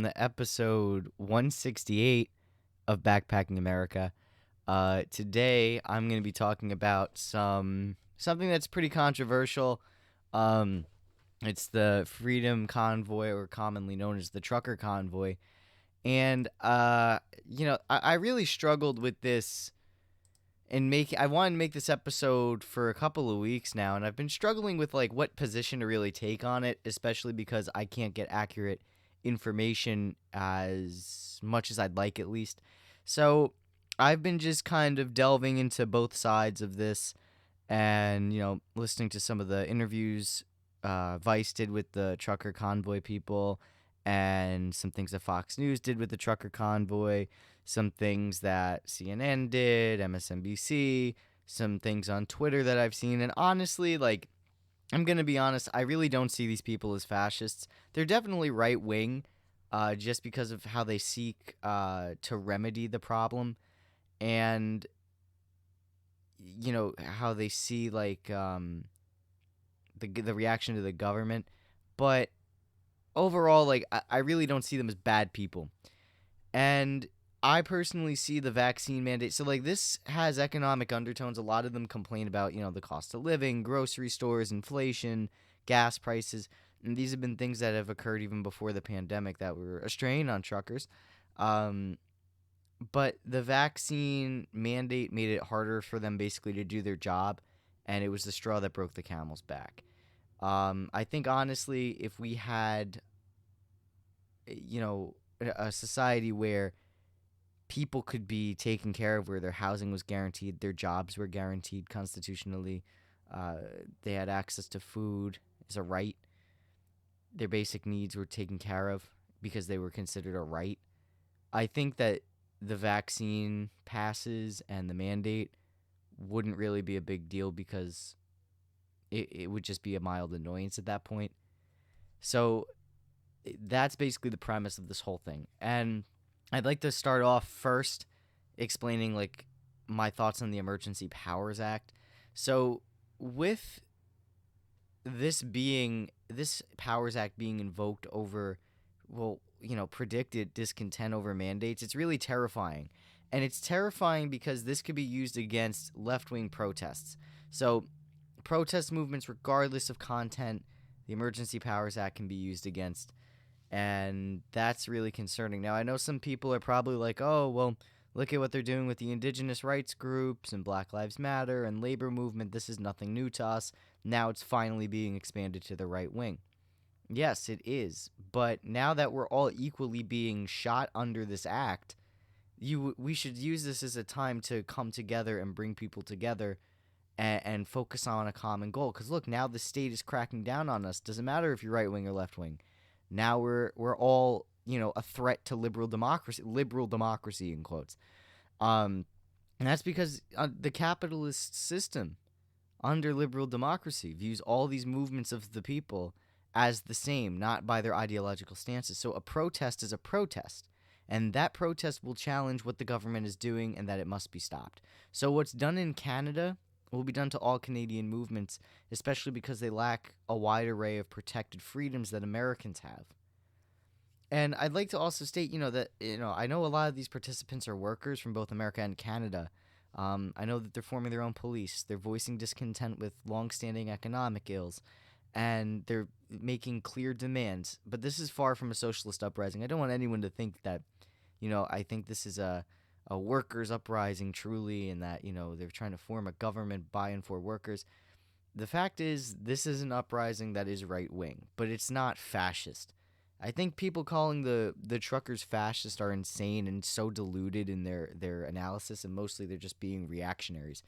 to episode 168 of Backpacking America. Today, I'm going to be talking about something that's pretty controversial. Um, it's the Freedom Convoy, or commonly known as the Trucker Convoy. And, I really struggled with this I wanted to make this episode for a couple of weeks now, and I've been struggling with like what position to really take on it, especially because I can't get accurate information as much as I'd like, at least. So I've been just kind of delving into both sides of this, and listening to some of the interviews Vice did with the trucker convoy people, and some things that Fox News did with the trucker convoy, some things that CNN did, MSNBC, some things on Twitter that I've seen. And honestly, like, I'm going to be honest, I really don't see these people as fascists. They're definitely right wing, just because of how they seek to remedy the problem, and, how they see, like, the reaction to the government. But overall, like, I really don't see them as bad people. And I personally see the vaccine mandate. So, like, this has economic undertones. A lot of them complain about, the cost of living, grocery stores, inflation, gas prices. And these have been things that have occurred even before the pandemic that were a strain on truckers. But the vaccine mandate made it harder for them basically to do their job. And it was the straw that broke the camel's back. I think, honestly, if we had, a society where people could be taken care of, where their housing was guaranteed, their jobs were guaranteed constitutionally, they had access to food as a right, their basic needs were taken care of because they were considered a right. I think that the vaccine passes and the mandate wouldn't really be a big deal because it would just be a mild annoyance at that point. So that's basically the premise of this whole thing. And I'd like to start off first explaining, like, my thoughts on the Emergency Powers Act. So with this Powers Act being invoked over, well, predicted discontent over mandates, it's really terrifying. And it's terrifying because this could be used against left-wing protests. So protest movements, regardless of content, the Emergency Powers Act can be used against. And that's really concerning. Now, I know some people are probably like, oh, well, look at what they're doing with the indigenous rights groups and Black Lives Matter and labor movement. This is nothing new to us. Now it's finally being expanded to the right wing. Yes, it is. But now that we're all equally being shot under this act, we should use this as a time to come together and bring people together and focus on a common goal. Because look, now the state is cracking down on us. Doesn't matter if you're right wing or left wing. Now we're all, a threat to liberal democracy in quotes. And that's because the capitalist system under liberal democracy views all these movements of the people as the same, not by their ideological stances. So a protest is a protest, and that protest will challenge what the government is doing and that it must be stopped. So what's done in Canada will be done to all Canadian movements, especially because they lack a wide array of protected freedoms that Americans have. And I'd like to also state, that, I know a lot of these participants are workers from both America and Canada. I know that they're forming their own police. They're voicing discontent with longstanding economic ills, and they're making clear demands. But this is far from a socialist uprising. I don't want anyone to think that, I think this is a workers' uprising truly, and that, they're trying to form a government by and for workers. The fact is, this is an uprising that is right-wing, but it's not fascist. I think people calling the truckers fascist are insane and so deluded in their analysis, and mostly they're just being reactionaries.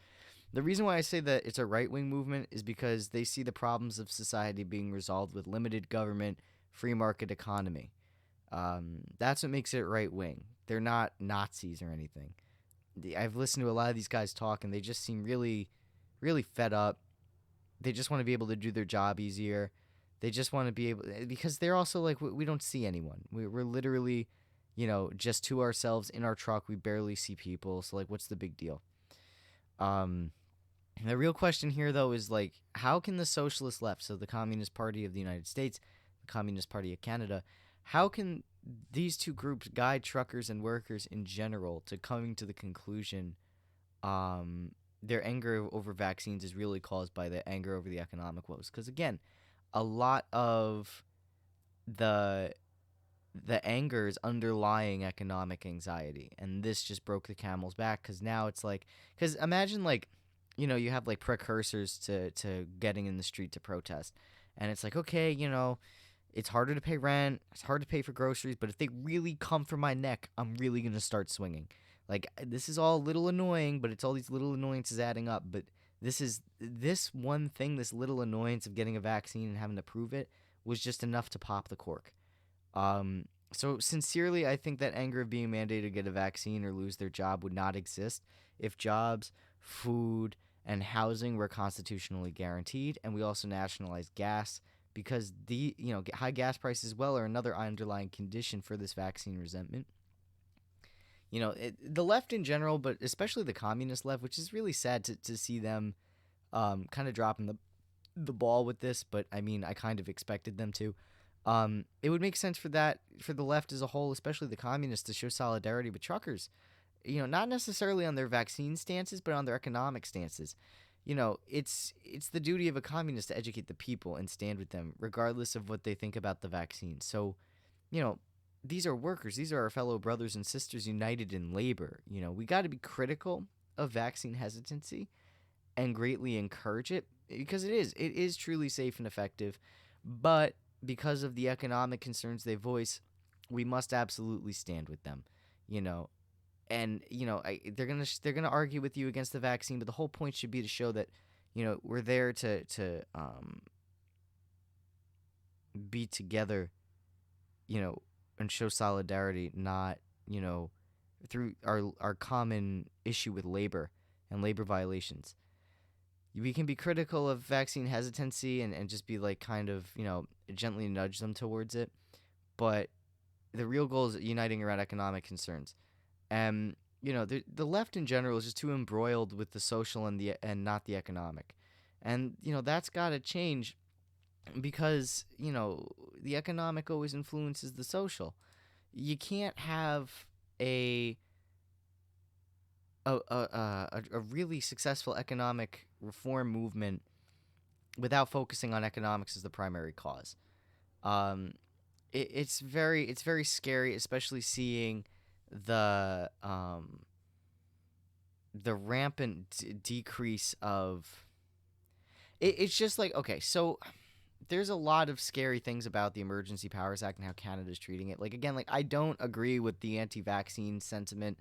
The reason why I say that it's a right-wing movement is because they see the problems of society being resolved with limited government, free market economy. That's what makes it right-wing. They're not Nazis or anything. I've listened to a lot of these guys talk, and they just seem really, really fed up. They just want to be able to do their job easier. They just want to be able, because they're also like, we don't see anyone. We're literally, just to ourselves in our truck. We barely see people. So, like, what's the big deal? The real question here, though, is, like, how can the socialist left, so the Communist Party of the United States, the Communist Party of Canada, how can these two groups guide truckers and workers in general to coming to the conclusion um, their anger over vaccines is really caused by the anger over the economic woes. Because again, a lot of the the anger is underlying economic anxiety, and this just broke the camel's back. Because now it's like, because imagine like, you have like precursors to getting in the street to protest, and it's like, okay, it's harder to pay rent, it's hard to pay for groceries, but if they really come for my neck, I'm really gonna start swinging. Like, this is all a little annoying, but it's all these little annoyances adding up. But this one thing, this little annoyance of getting a vaccine and having to prove it, was just enough to pop the cork. Um, so sincerely, I think that anger of being mandated to get a vaccine or lose their job would not exist if jobs, food, and housing were constitutionally guaranteed, and we also nationalized gas, because the high gas prices as well are another underlying condition for this vaccine resentment. The left in general, but especially the communist left, which is really sad to see them kind of dropping the ball with this, but I mean, I kind of expected them to. It would make sense for the left as a whole, especially the communists, to show solidarity with truckers. Not necessarily on their vaccine stances, but on their economic stances. It's the duty of a communist to educate the people and stand with them, regardless of what they think about the vaccine. So, you know, these are workers. These are our fellow brothers and sisters united in labor. We got to be critical of vaccine hesitancy and greatly encourage it, because it is truly safe and effective. But because of the economic concerns they voice, we must absolutely stand with them. You know, and they're gonna argue with you against the vaccine, but the whole point should be to show that we're there to be together, you know, and show solidarity, not through our common issue with labor and labor violations. We can be critical of vaccine hesitancy and just be like kind of gently nudge them towards it, but the real goal is uniting around economic concerns. And the left in general is just too embroiled with the social and not the economic, and that's got to change, because the economic always influences the social. You can't have a a really successful economic reform movement without focusing on economics as the primary cause. Um, it's very scary, especially seeing the the rampant decrease of it's just like, okay, so there's a lot of scary things about the Emergency Powers Act and how Canada's treating it. Like, again, like, I don't agree with the anti-vaccine sentiment.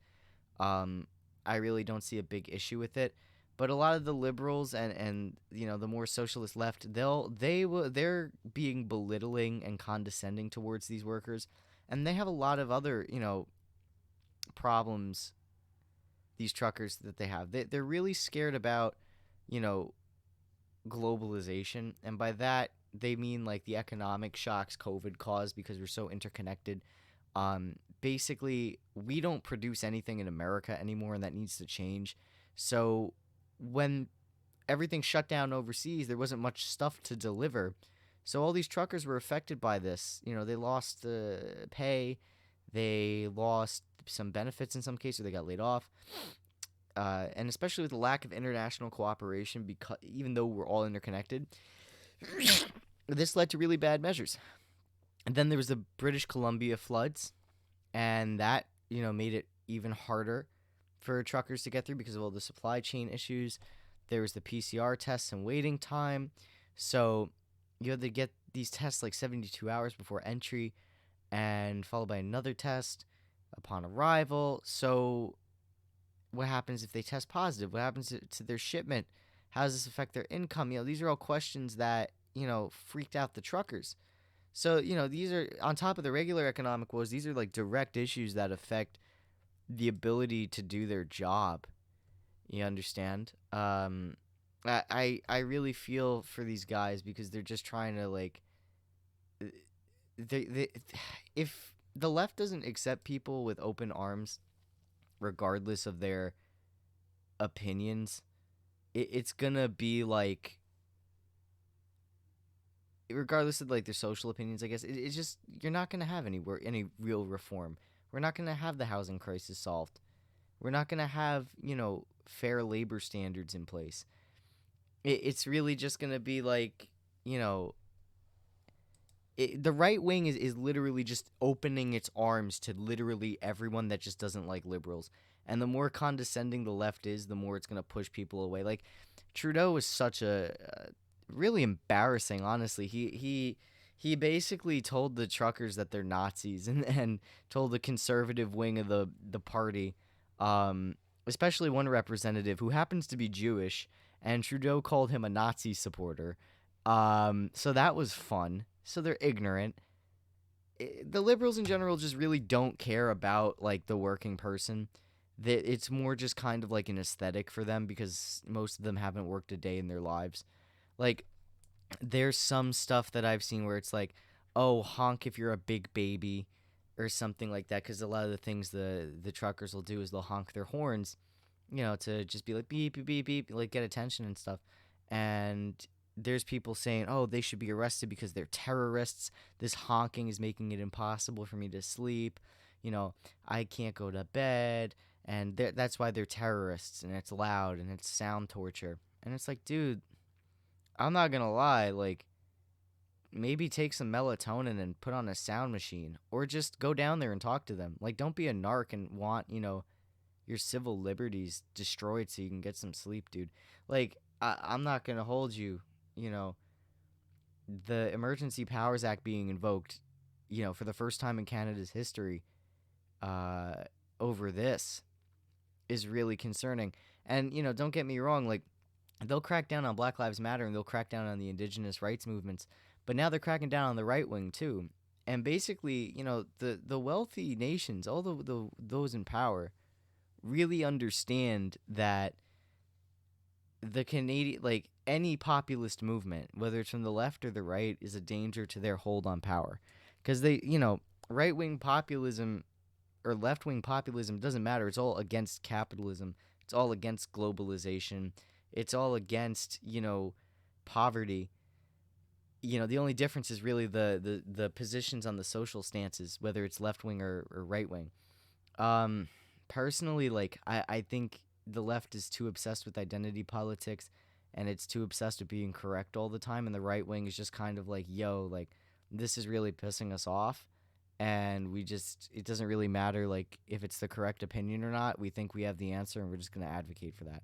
um I really don't see a big issue with it, but a lot of the liberals and the more socialist left, they're being belittling and condescending towards these workers, and they have a lot of other problems. These truckers that they have, they're really scared about you know globalization, and by that they mean like the economic shocks COVID caused because we're so interconnected. Basically, we don't produce anything in America anymore, and that needs to change. So when everything shut down overseas, there wasn't much stuff to deliver. So all these truckers were affected by this. They lost pay, they lost some benefits in some cases, they got laid off. And especially with the lack of international cooperation, because even though we're all interconnected, this led to really bad measures. And then there was the British Columbia floods, and that made it even harder for truckers to get through because of all the supply chain issues. There was the PCR tests and waiting time, so you had to get these tests like 72 hours before entry, and followed by another test upon arrival. So what happens if they test positive? What happens to their shipment? How does this affect their income? These are all questions that freaked out the truckers. So these are on top of the regular economic woes. These are like direct issues that affect the ability to do their job. You understand? I really feel for these guys, because they're just trying to like they if the left doesn't accept people with open arms, regardless of their opinions, it's gonna be like regardless of like their social opinions, I guess it's just you're not gonna have any real reform. We're not gonna have the housing crisis solved. We're not gonna have fair labor standards in place. It's really just gonna be like you know the right wing is literally just opening its arms to literally everyone that just doesn't like liberals. And the more condescending the left is, the more it's going to push people away. Like Trudeau is such a really embarrassing, honestly. He basically told the truckers that they're Nazis and told the conservative wing of the party, um, especially one representative who happens to be Jewish, and Trudeau called him a Nazi supporter. So that was fun. So they're ignorant. The liberals in general just really don't care about like the working person. That it's more just kind of like an aesthetic for them because most of them haven't worked a day in their lives. Like there's some stuff that I've seen where it's like, oh, honk if you're a big baby or something like that. Because a lot of the things the truckers will do is they'll honk their horns, to just be like beep beep beep beep, like get attention and stuff. And there's people saying, "Oh, they should be arrested because they're terrorists. This honking is making it impossible for me to sleep. You know, I can't go to bed, and that's why they're terrorists. And it's loud and it's sound torture." And it's like, dude, I'm not gonna lie, like maybe take some melatonin and put on a sound machine, or just go down there and talk to them. Like, don't be a narc and want your civil liberties destroyed so you can get some sleep, dude. Like, I'm not gonna hold you. You know, the Emergency Powers Act being invoked, for the first time in Canada's history, uh, over this is really concerning. And don't get me wrong, like they'll crack down on Black Lives Matter and they'll crack down on the indigenous rights movements, but now they're cracking down on the right wing too. And basically, the wealthy nations, all the those in power, really understand that the Canadian, like any populist movement, whether it's from the left or the right, is a danger to their hold on power. Because right wing populism or left wing populism doesn't matter. It's all against capitalism. It's all against globalization. It's all against, poverty. The only difference is really the positions on the social stances, whether it's left wing or right wing. Um, Personally, like I think the left is too obsessed with identity politics, and it's too obsessed with being correct all the time, and the right wing is just kind of like, yo, like this is really pissing us off, and it doesn't really matter like if it's the correct opinion or not. We think we have the answer, and we're just gonna advocate for that.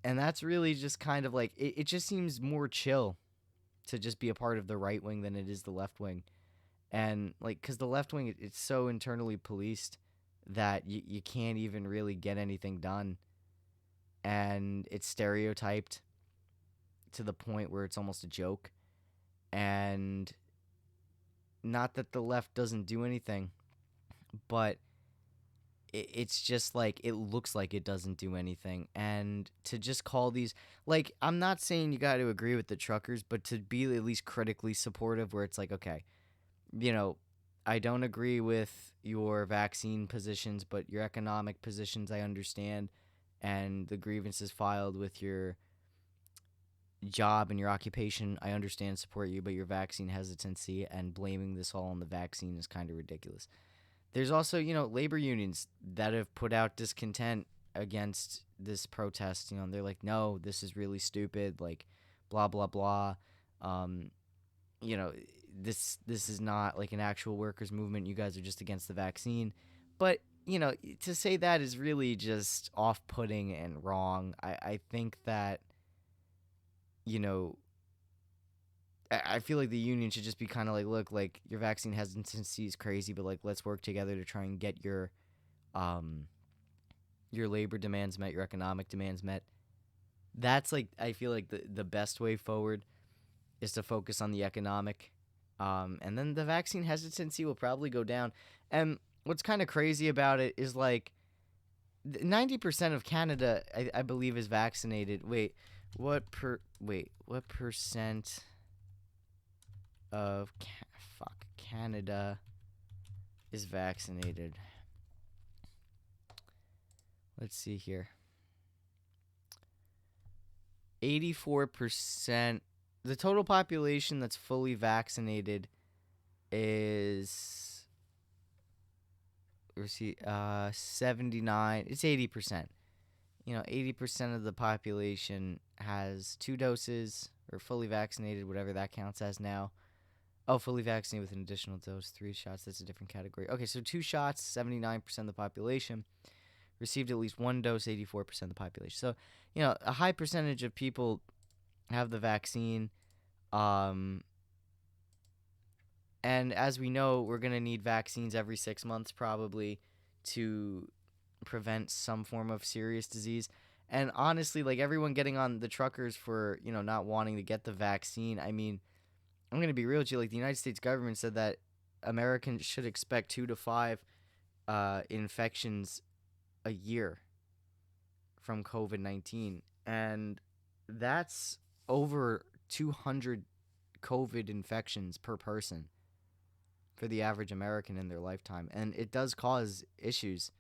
And that's really just kind of like it just seems more chill to just be a part of the right wing than it is the left wing. And like because the left wing it's so internally policed that you can't even really get anything done, and it's stereotyped to the point where it's almost a joke. And not that the left doesn't do anything, but it's just like it looks like it doesn't do anything. And to just call these, like, I'm not saying you got to agree with the truckers, but to be at least critically supportive, where it's like, okay, I don't agree with your vaccine positions, but your economic positions I understand, and the grievances filed with your job and your occupation I understand, support you, but your vaccine hesitancy and blaming this all on the vaccine is kind of ridiculous. There's also, labor unions that have put out discontent against this protest. They're like, no, this is really stupid, like, blah, blah, blah. Um, you know, this is not like an actual workers' movement. You guys are just against the vaccine. But, to say that is really just off-putting and wrong. I think that, I feel like the union should just be kind of like, look, like your vaccine hesitancy is crazy, but like let's work together to try and get your labor demands met, your economic demands met. That's like I feel like the best way forward is to focus on the economic, and then the vaccine hesitancy will probably go down. And what's kind of crazy about it is like 90% of Canada, I believe, is vaccinated. What percent of Canada is vaccinated? Let's see here. 84% the total population that's fully vaccinated is, let's see, 79. It's 80%. 80% of the population has 2 doses or fully vaccinated, whatever that counts as now. Oh, fully vaccinated with an additional dose, 3 shots. That's a different category. Okay, so 2 shots, 79% of the population received at least 1 dose, 84% of the population. So, a high percentage of people have the vaccine. Um, and as we know, we're going to need vaccines every 6 months probably to prevent some form of serious disease. And honestly, like everyone getting on the truckers for, not wanting to get the vaccine. I mean, I'm going to be real with you. Like the United States government said that Americans should expect 2 to 5 infections a year from COVID-19. And that's over 200 COVID infections per person for the average American in their lifetime. And it does cause issues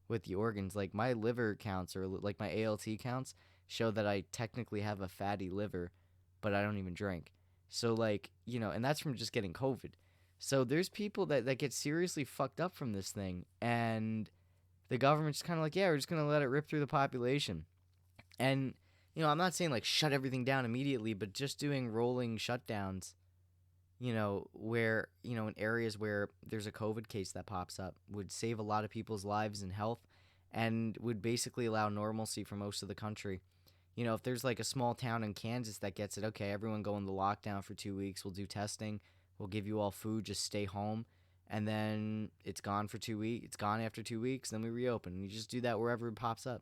with the organs. Like my liver counts, or like my ALT counts, show that I technically have a fatty liver, but I don't even drink. So like, and that's from just getting COVID. So there's people that get seriously fucked up from this thing, and the government's kind of like, yeah, we're just going to let it rip through the population. And, I'm not saying like shut everything down immediately, but just doing rolling shutdowns, where, in areas where there's a COVID case that pops up would save a lot of people's lives and health, and would basically allow normalcy for most of the country. If there's like a small town in Kansas that gets it, okay, everyone go into lockdown for 2 weeks. We'll do testing. We'll give you all food. Just stay home. And then it's gone for 2 weeks. It's gone after 2 weeks. Then we reopen. You just do that wherever it pops up.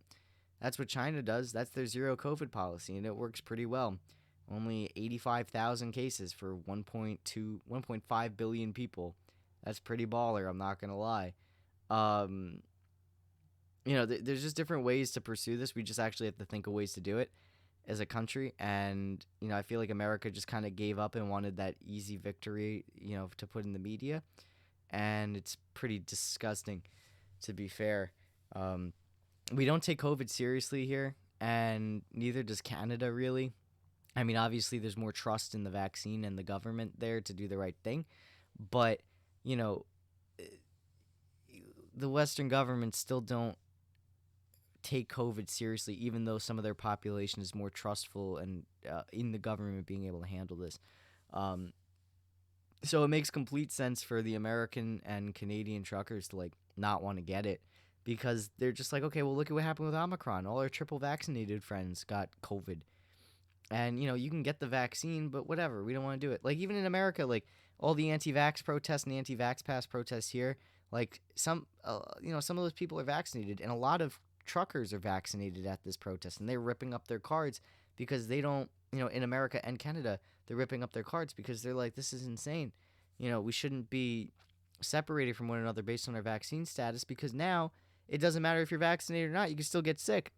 That's what China does. That's their zero COVID policy, and it works pretty well. Only 85,000 cases for 1.5 billion people. That's pretty baller, I'm not going to lie. There's just different ways to pursue this. We just actually have to think of ways to do it as a country. And, I feel like America just kind of gave up and wanted that easy victory, to put in the media. And it's pretty disgusting, to be fair. We don't take COVID seriously here, and neither does Canada, really. I mean, obviously, there's more trust in the vaccine and the government there to do the right thing. But, the Western governments still don't take COVID seriously, even though some of their population is more trustful and in the government being able to handle this. So it makes complete sense for the American and Canadian truckers to like not want to get it, because they're just like, okay, well, look at what happened with Omicron. All our triple vaccinated friends got COVID. And, you can get the vaccine, but whatever. We don't want to do it. Like, even in America, like, all the anti-vax protests and the anti-vax pass protests here, like, some of those people are vaccinated. And a lot of truckers are vaccinated at this protest. And they're ripping up their cards because they don't, in America and Canada, they're ripping up their cards because they're like, this is insane. We shouldn't be separated from one another based on our vaccine status, because now it doesn't matter if you're vaccinated or not. You can still get sick.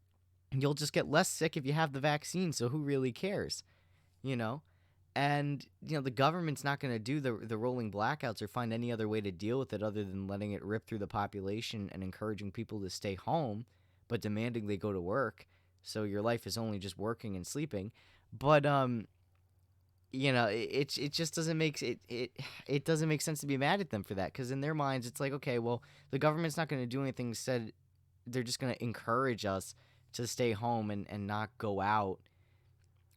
You'll just get less sick if you have the vaccine, so who really cares, And, the government's not going to do the rolling blackouts or find any other way to deal with it other than letting it rip through the population and encouraging people to stay home, but demanding they go to work. So your life is only just working and sleeping. But, it just doesn't make it doesn't make sense to be mad at them for that, because in their minds it's like, okay, well, the government's not going to do anything. Instead, they're just going to encourage us to stay home and not go out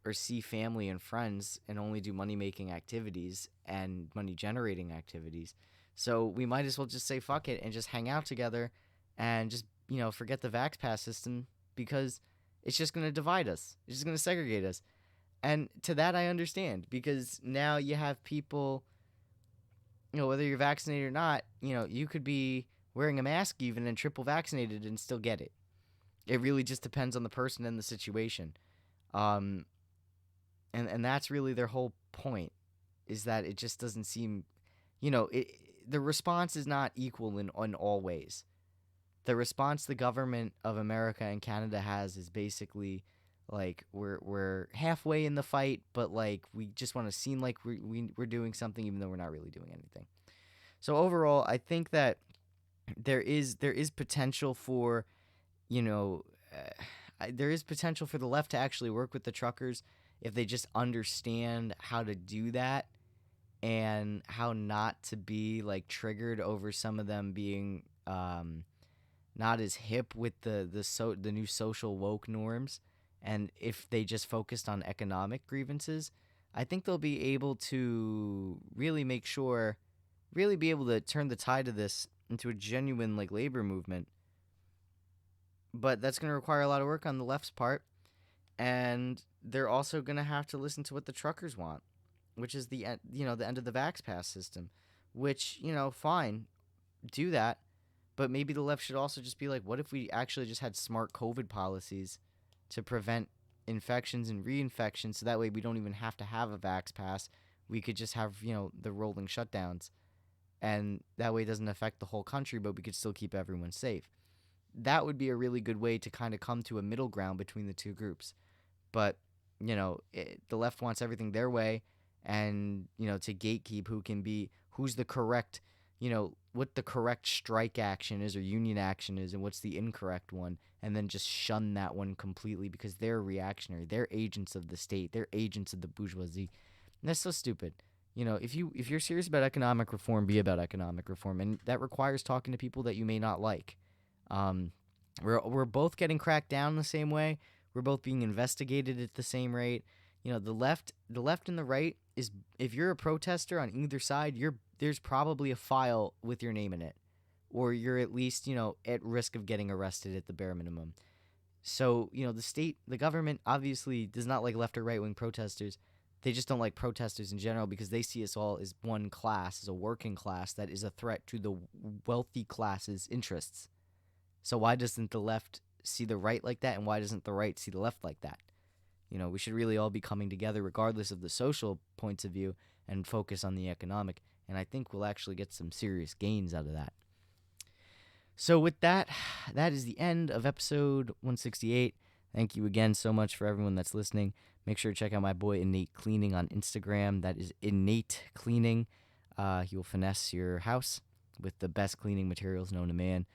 or see family and friends and only do money-making activities and money-generating activities. So we might as well just say fuck it and just hang out together and just, forget the Vax Pass system, because it's just going to divide us. It's just going to segregate us. And to that I understand, because now you have people, whether you're vaccinated or not, you could be wearing a mask even and triple vaccinated and still get it. It really just depends on the person and the situation. And that's really their whole point, is that it just doesn't seem, the response is not equal in all ways. The response the government of America and Canada has is basically like, we're halfway in the fight, but like we just want to seem like we're doing something even though we're not really doing anything. So overall, I think that there is potential for, there is potential for the left to actually work with the truckers if they just understand how to do that and how not to be like triggered over some of them being not as hip with the new social woke norms, and if they just focused on economic grievances, I think they'll be able to really be able to turn the tide of this into a genuine like labor movement. But that's going to require a lot of work on the left's part, and they're also going to have to listen to what the truckers want, which is the the end of the vax pass system, which, fine, do that. But maybe the left should also just be like, what if we actually just had smart COVID policies to prevent infections and reinfections, so that way we don't even have to have a vax pass. We could just have, the rolling shutdowns. And that way it doesn't affect the whole country, but we could still keep everyone safe. That would be a really good way to kind of come to a middle ground between the two groups. But, the left wants everything their way, and, to gatekeep who's the correct, what the correct strike action is or union action is, and what's the incorrect one, and then just shun that one completely because they're reactionary. They're agents of the state. They're agents of the bourgeoisie. And that's so stupid. If you're serious about economic reform, be about economic reform, and that requires talking to people that you may not like. We're both getting cracked down the same way. We're both being investigated at the same rate. The left and the right is, if you're a protester on either side, there's probably a file with your name in it, or you're at least, at risk of getting arrested at the bare minimum. So, the government obviously does not like left or right wing protesters. They just don't like protesters in general because they see us all as one class, as a working class that is a threat to the wealthy class's interests. So why doesn't the left see the right like that, and why doesn't the right see the left like that? We should really all be coming together regardless of the social points of view and focus on the economic, and I think we'll actually get some serious gains out of that. So with that is the end of episode 168. Thank you again so much for everyone that's listening. Make sure to check out my boy Innate Cleaning on Instagram. That is Innate Cleaning. He will finesse your house with the best cleaning materials known to man.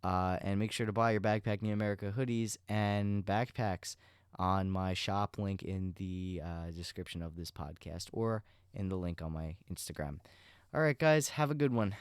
And make sure to buy your Backpacking America hoodies and backpacks on my shop link in the description of this podcast or in the link on my Instagram. All right, guys, have a good one.